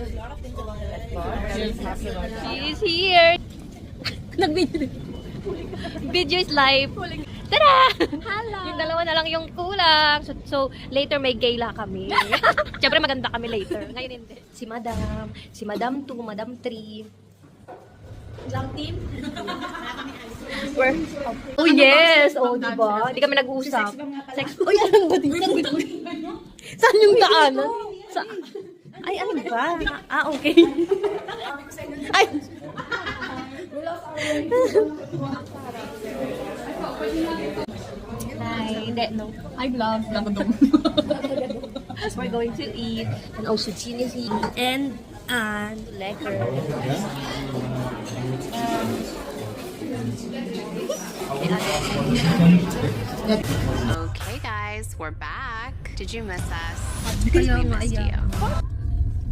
She's here! Nag-video. Video is live. Tara! Hello! Yung dalawa na lang yung kulang. So later may gala kami. Siyempre maganda kami later. Ngayon hindi. Si Madam 2, Madam 3. Lang team? Oh yes! Oh, diba? Hindi kami nag-uusap. Sex. Uy, ano ba dito? Saan yung daanan? Sa... Ay, ano ba? Ah, okay. Ay! Hi, hindi, no. I love Lagadong. We're going to eat and also chinese and lekker. Okay, guys, we're back. Did you miss us? Kaya We missed you.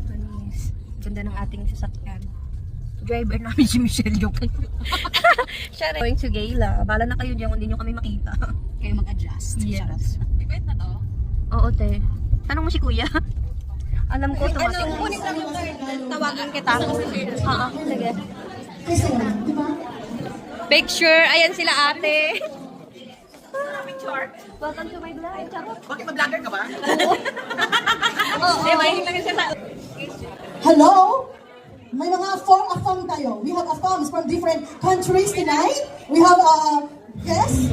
Anis. Ganda ng ating sasakyan. Driver namin si Michelle yung siya rin. Going to gala. Bala na kayo dyan kung hindi nyo kami makita. Kayo mag-adjust. Yes. Event na to? Oo, te. Tanong mo si kuya. Alam ko, tumating. Kunin lang yung card. Tawagan kita. Oo, sige. Picture. Ayan sila ate. Picture. Welcome to my vlog. Charot. Bakit mag-vlogger ka ba? Oo. May lang siya sa... Hello? May mga afam tayo. We have afams from different countries tonight. We have guests.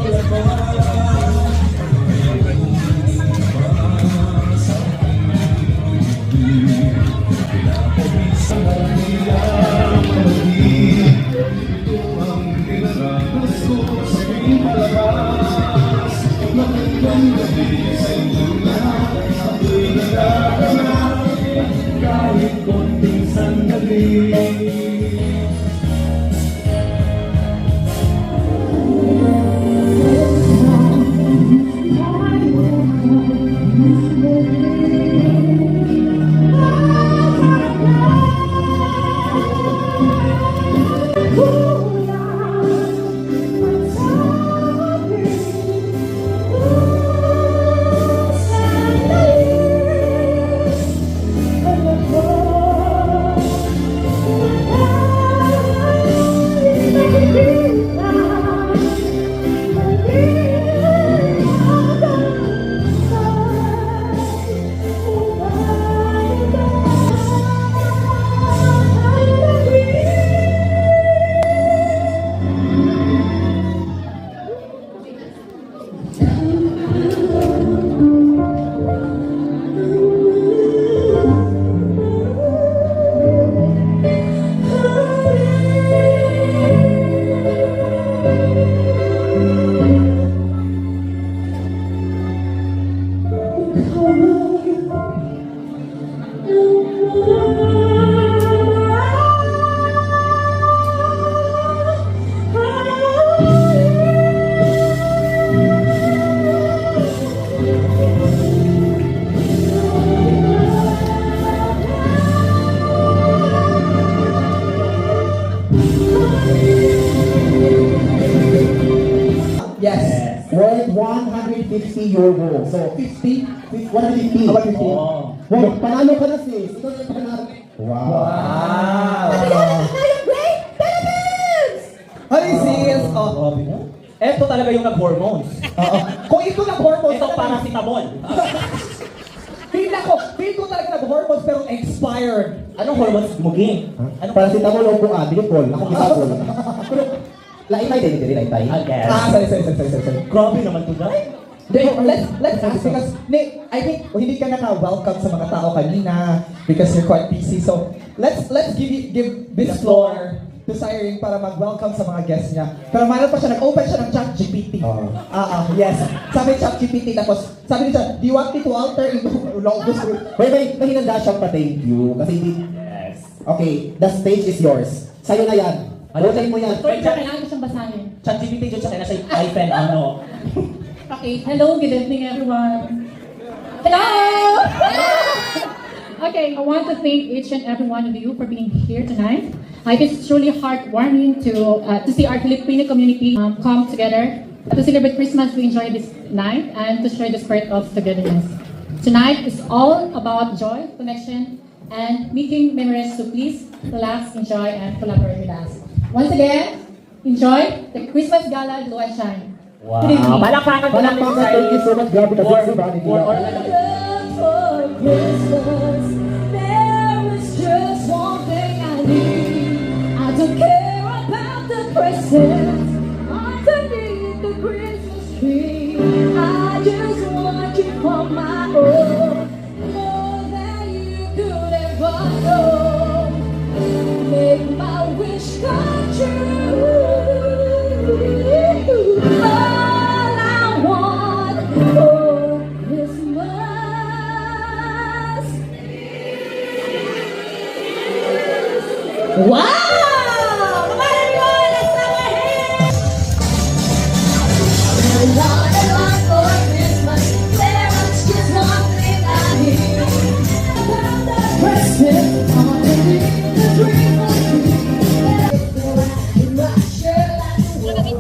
Yes. Worth 150 euro. So, 50? 150. 150. Oh. Wow, panalo ka na sis. Ito na yung panalo. Wow. Hi sis! Oh, eto talaga yung nag-hormones. Kung ito nag-hormones, Ito paracetamol. feel ko talaga nag-hormones pero expired. Anong hormones? Muging. Anong Paracetamol o buwan, binipol. Ako bisapol. Laitay din, hindi laitay. Again. Sorry. Grabe naman to guys. Let's ask because Nick, I think hindi ka naka-welcome sa mga tao kanina because you're quite busy. So let's give this floor to Siring para mag-welcome sa mga guests niya. Pero mayroon pa siya, nag-open siya ng ChatGPT. Yes. Sabi ni ChatGPT, tapos sabi niya, do you want me to alter into longest route? Wait, hinanda siyang pa-thank you. Kasi hindi... Yes. Okay, the stage is yours. Sa'yo na yan. Unahin mo yan. Wait, kailangan ko siyang basahin. ChatGPT dyan sa kanya siya iPhone, ano. Okay, hello, good evening everyone. Hello! Okay, I want to thank each and every one of you for being here tonight. I think it's truly heartwarming to see our Filipino community come together to celebrate Christmas, to enjoy this night, and to share the spirit of togetherness. Tonight is all about joy, connection, and making memories. So please relax, enjoy, and collaborate with us. Once again, enjoy the Christmas Gala Glow and Shine. Wow. Palakpakan ko natin Palakpakan, thank you so much. Grabe ka din sa bani for nila. all There is just one thing I need. I don't care about the presents underneath the Christmas tree. I just want you for my own, more than you could ever know. Make my wish come true. All I want for Christmas. Wow! Come on, everyone! Let's clap our hands! I want a lot for Christmas. There's just one thing I need. About that present underneath the Christmas tree. In my shirt, like a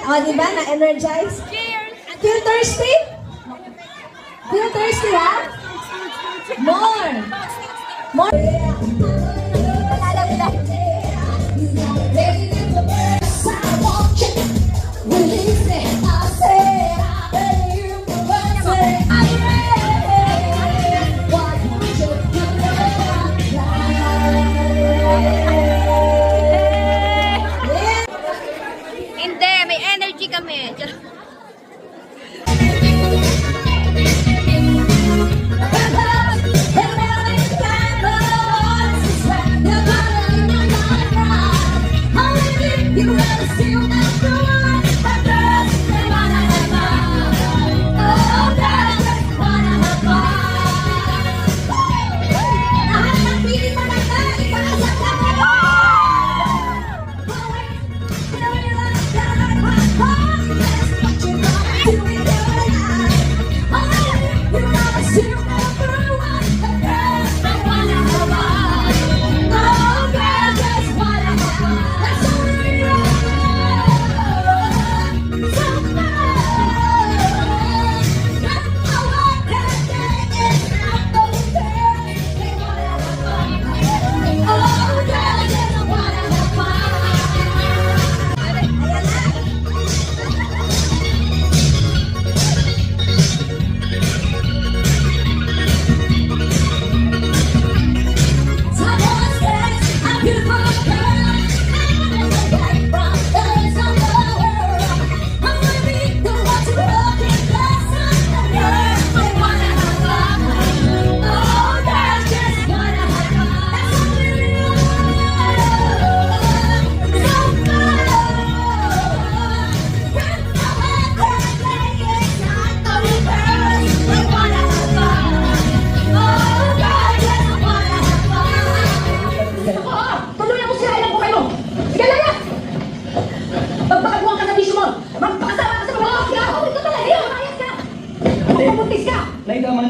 O, di ba? Na-energize? Cheers! Feel thirsty? Feel thirsty, ha? More! More! Hindi, may energy kami.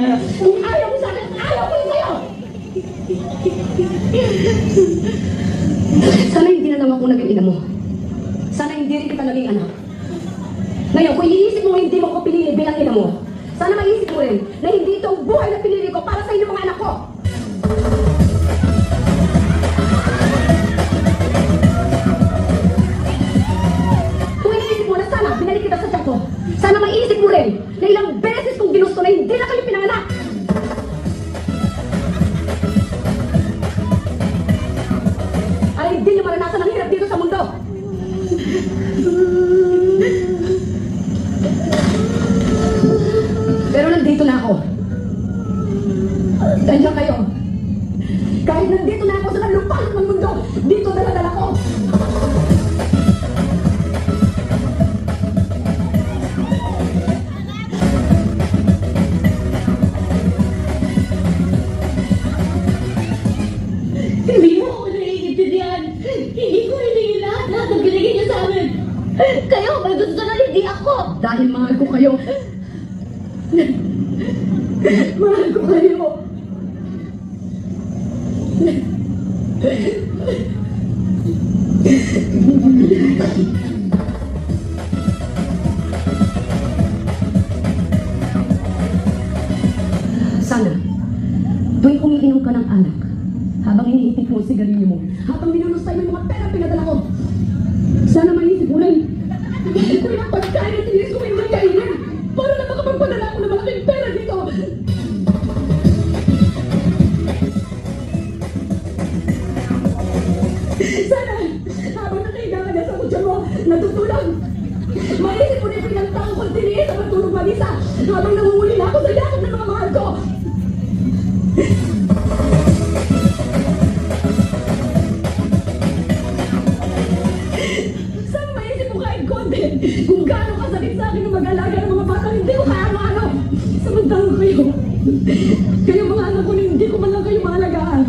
Kung ayaw mo sa akin, ayaw ko rin sa'yo! Sana hindi na lang ako naging ina mo. Sana hindi rin kita naging anak. Ngayon, kung iniisip mo hindi mo ako pinili bilang ina mo, sana maisip mo rin na hindi ito ang buhay na pinili ko para sa inyo mga anak ko. Kung iniisip mo na sana binalik kita sa tiyan ko, sana maisip mo rin na ilang beses kong ginusto na hindi na kayo pinanganak. Para hindi niyo maranasan ang hirap dito sa mundo. Pero nandito na ako. Nandiyan kayo. Kahit nandito na ako sa kalupalot ng mundo, dito dala-dala ko. Hindi mo ako naiintindihan. Hindi ko hiningi lahat ng binigay niya sa amin. Kayo, may gusto na hindi ako. Dahil mahal ko kayo. Mahal ko kayo. Sana, tuwing umiinom ka ng alak, habang iniipit mo ang sigarilyo mo, habang minunustay mo yung mga pera pinadala ko, sana maisip mo rin, kung yung pagkain at tinis ko may magkainin, para na makapagpadala ako ng malaking pera dito. Sana, habang nakahiga ka sa kutsa mo, natutulog, maisip mo rin pinang taong kong tiniis sa matulog mag-isa, habang nangunguli na ako sa yakap ng mga mahal ko. Sana maisip mo kahit konti kung gaano kasakit sa akin ang mag-alaga ng mga batang hindi ko kaano-ano. Samantalang kayo mga anak ko, hindi ko man lang kayo maalagaan.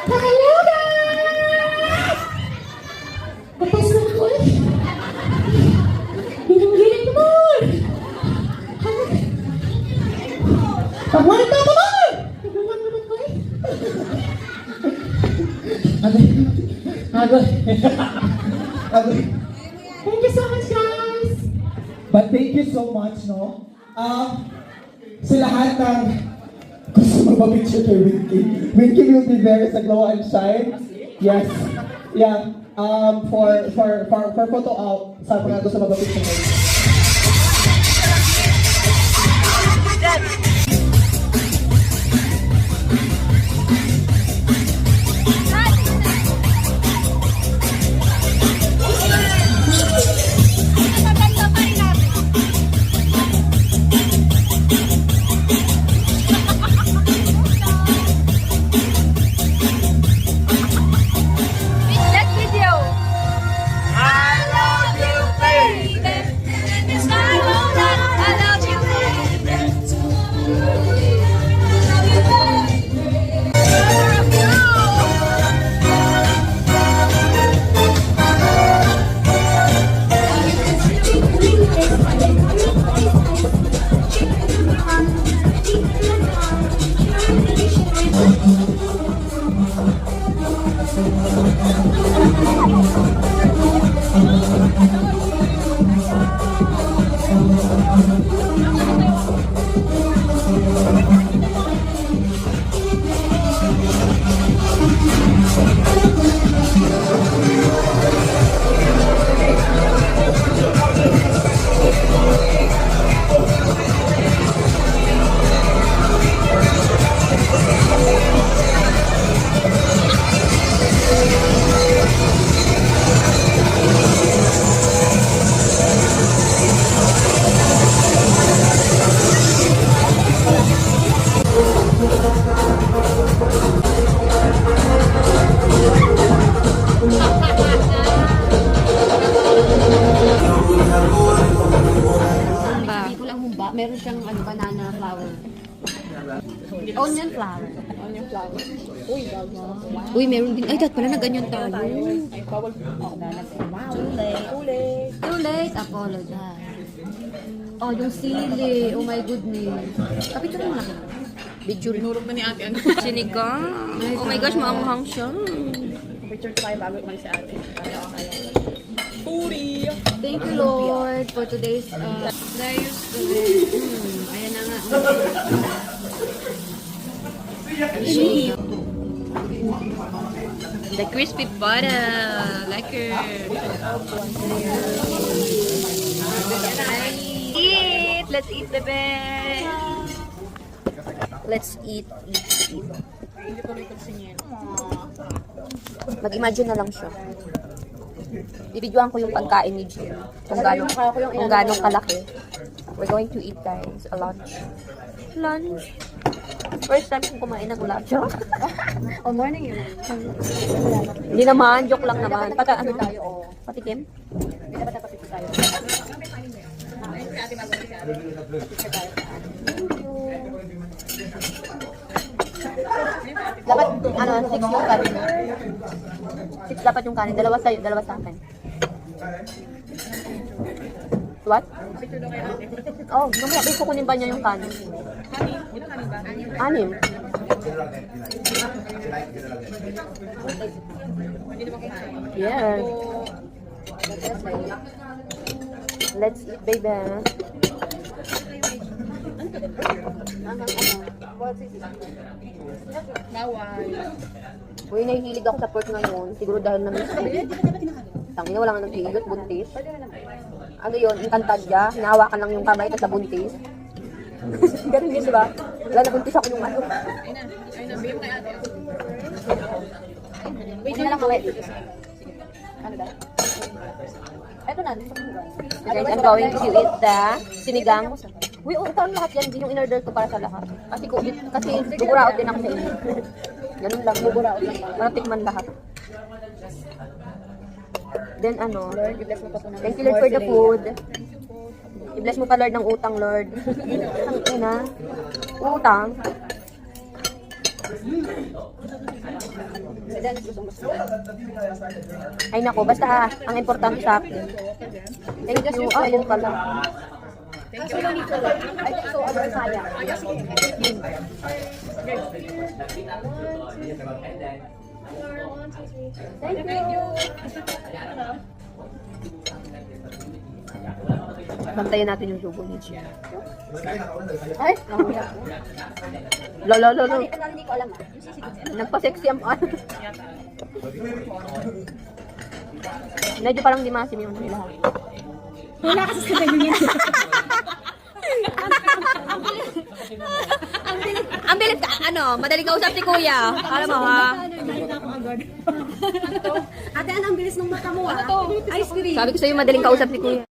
Hello guys! Tapos na ako eh. Hinanggilit naman! Pagwalit na ako naman! Pagwalit naman ko eh. Thank you so much guys! But thank you so much, no? Sa lahat ng gusto magpapicture kay Winky. Winky will be there sa Glow and Shine. Yes. Yeah. For photo out sa mga gusto magpapicture kay Winky. siyang ano, banana flower. Onion flower. Uy, meron din. Ay, dad pala na ganyan tayo. Too late. Apologize. Oh, yung sili. Oh my goodness. Kapicture mo lang. Video. Binurog na ni ate. Sinigang. Oh my gosh, maanghang siya. Picture tayo bago man si ate. Thank you, Lord, for today's Darius. Ayan na nga. The crispy butter. Lekker. Eat! Let's eat, bebe! Let's eat. Mag-imagine na lang siya. Bibidyoan ko yung pagkain ni Jill. Kung ganong kalaki. We're going to eat, guys. A lunch. First time kong kumain ng lunch. Oh, morning yun. Hindi naman. Joke lang naman. Patikim? Dapat, 6 yung kanin. 6 dapat yung kanin. Dalawa sa'yo, dalawa sa akin. What? Oh, mamaya, kukunin ba niya yung kanin? Anim. Yes. Let's eat, baby. Uy, nahihilig ako sa pork ngayon. Siguro dahil na-miss ko. Tangina, wala nga naghihigot, buntis. Ano yun, inkantadya. Hinahawakan lang yung kamay, tapos nabuntis. Ganun din, diba? Wala, nabuntis ako yung ano. Wait, na lang kawin. Ano ba? Eto na. Guys, I'm going to eat the sinigang. Uy, parang lahat yan. Din yung in-order ko para sa lahat. Kasi buburaot din ako sa inyo. Ganun lang, buburaot lang. Para tikman lahat. Then ano, thank you Lord for the food. I-bless mo pa Lord ng utang, Lord. Ang ina. Utang. Ay nako, basta ang importante sa akin. Thank you. Ah, yun pala. Thank you. Ay, so, ano, sayang. Thank you. Bantayan natin yung sugo ni Chia. Ay, lolo. Hindi ko alam. Nagpa-sexy ang ano. Medyo parang di masim yung nila. Wala kasi sa ganyan. Ang bilis ka, madaling kausap si Kuya. Alam mo ha? Ate, ang bilis ng mata mo, ha? Ice cream. Sabi ko sa'yo, madaling kausap si Kuya.